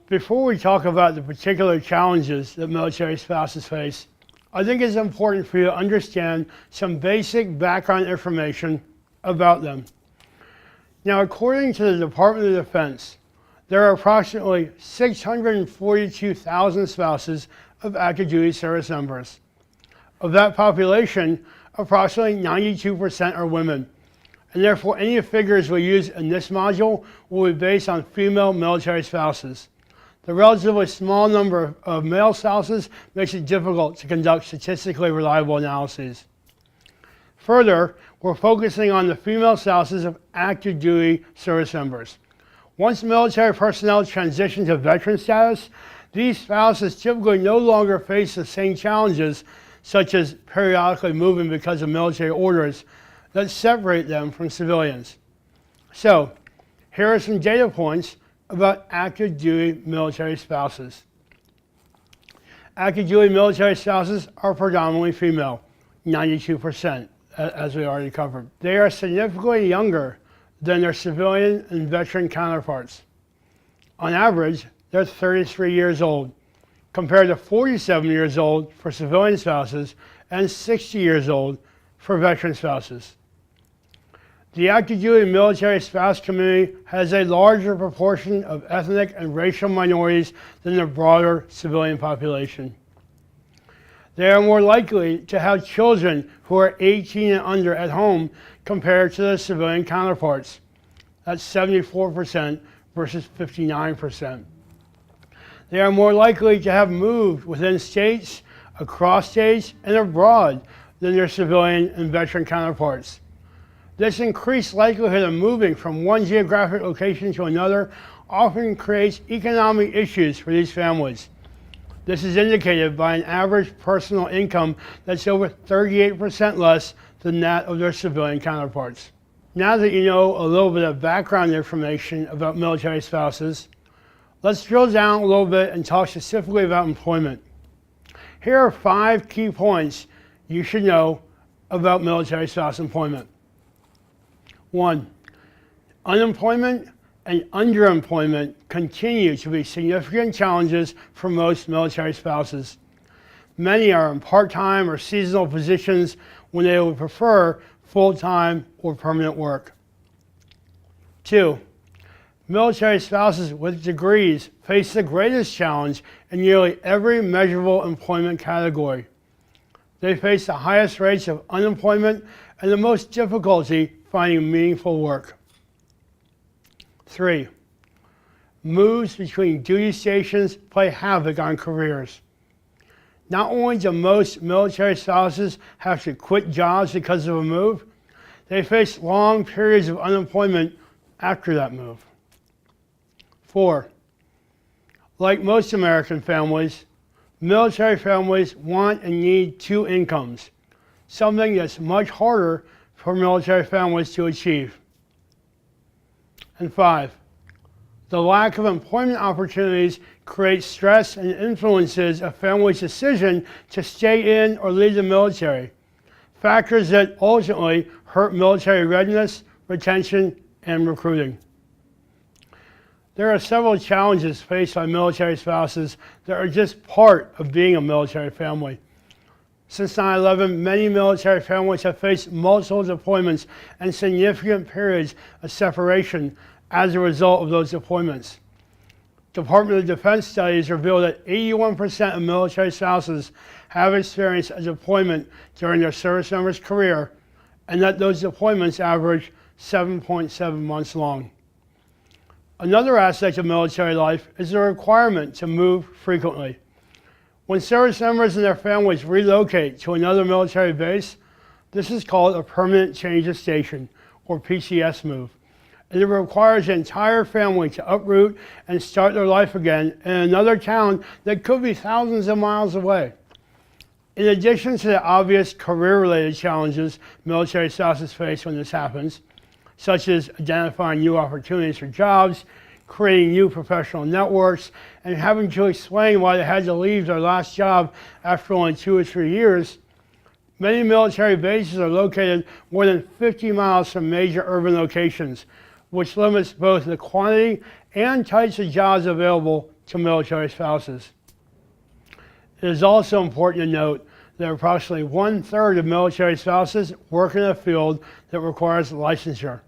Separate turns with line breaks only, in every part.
Before we talk about the particular challenges that military spouses face, I think it's important for you to understand some basic background information about them. Now, according to the Department of Defense, there are approximately 642,000 spouses of active duty service members. Of that population, approximately 92% are women, and therefore any figures we use in this module will be based on female military spouses. The relatively small number of male spouses makes it difficult to conduct statistically reliable analyses. Further, we're focusing on the female spouses of active duty service members. Once military personnel transition to veteran status, these spouses typically no longer face the same challenges, such as periodically moving because of military orders, that separate them from civilians. So, here are some data points about active duty military spouses. Active duty military spouses are predominantly female, 92%, as we already covered. They are significantly younger than their civilian and veteran counterparts. On average, they're 33 years old, compared to 47 years old for civilian spouses and 60 years old for veteran spouses. The active duty military spouse community has a larger proportion of ethnic and racial minorities than the broader civilian population. They are more likely to have children who are 18 and under at home compared to their civilian counterparts. That's 74% versus 59%. They are more likely to have moved within states, across states, and abroad than their civilian and veteran counterparts. This increased likelihood of moving from one geographic location to another often creates economic issues for these families. This is indicated by an average personal income that's over 38% less than that of their civilian counterparts. Now that you know a little bit of background information about military spouses, let's drill down a little bit and talk specifically about employment. Here are 5 key points you should know about military spouse employment. 1. Unemployment and underemployment continue to be significant challenges for most military spouses. Many are in part-time or seasonal positions when they would prefer full-time or permanent work. 2. Military spouses with degrees face the greatest challenge in nearly every measurable employment category. They face the highest rates of unemployment and the most difficulty finding meaningful work. 3. Moves between duty stations play havoc on careers. Not only do most military spouses have to quit jobs because of a move, they face long periods of unemployment after that move. 4. Like most American families, military families want and need 2 incomes, something that's much harder for military families to achieve. And 5. The lack of employment opportunities creates stress and influences a family's decision to stay in or leave the military, factors that ultimately hurt military readiness, retention, and recruiting. There are several challenges faced by military spouses that are just part of being a military family. Since 9/11, many military families have faced multiple deployments and significant periods of separation as a result of those deployments. Department of Defense studies reveal that 81% of military spouses have experienced a deployment during their service member's career, and that those deployments average 7.7 months long. Another aspect of military life is the requirement to move frequently. When service members and their families relocate to another military base, this is called a permanent change of station, or PCS move. And it requires the entire family to uproot and start their life again in another town that could be thousands of miles away. In addition to the obvious career-related challenges military spouses face when this happens, such as identifying new opportunities for jobs, creating new professional networks, and having to explain why they had to leave their last job after only 2 or 3 years, many military bases are located more than 50 miles from major urban locations, which limits both the quantity and types of jobs available to military spouses. It is also important to note that approximately 1/3 of military spouses work in a field that requires licensure.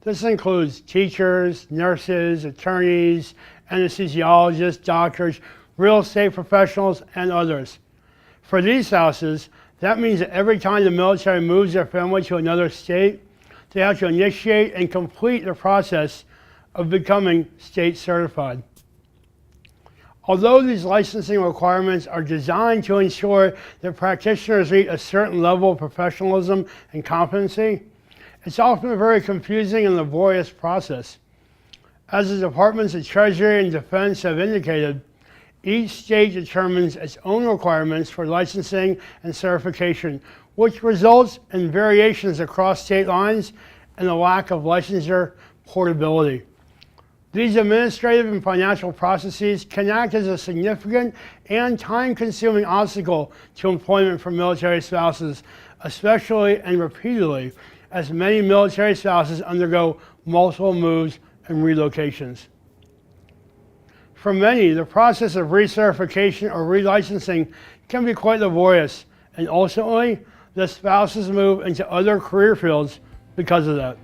This includes teachers, nurses, attorneys, anesthesiologists, doctors, real estate professionals, and others. For these spouses, that means that every time the military moves their family to another state, they have to initiate and complete the process of becoming state certified. Although these licensing requirements are designed to ensure that practitioners meet a certain level of professionalism and competency, it's often a very confusing and laborious process. As the Departments of Treasury and Defense have indicated, each state determines its own requirements for licensing and certification, which results in variations across state lines and a lack of licensure portability. These administrative and financial processes can act as a significant and time-consuming obstacle to employment for military spouses, especially and repeatedly, as many military spouses undergo multiple moves and relocations. For many, the process of recertification or relicensing can be quite laborious, and ultimately, the spouses move into other career fields because of that.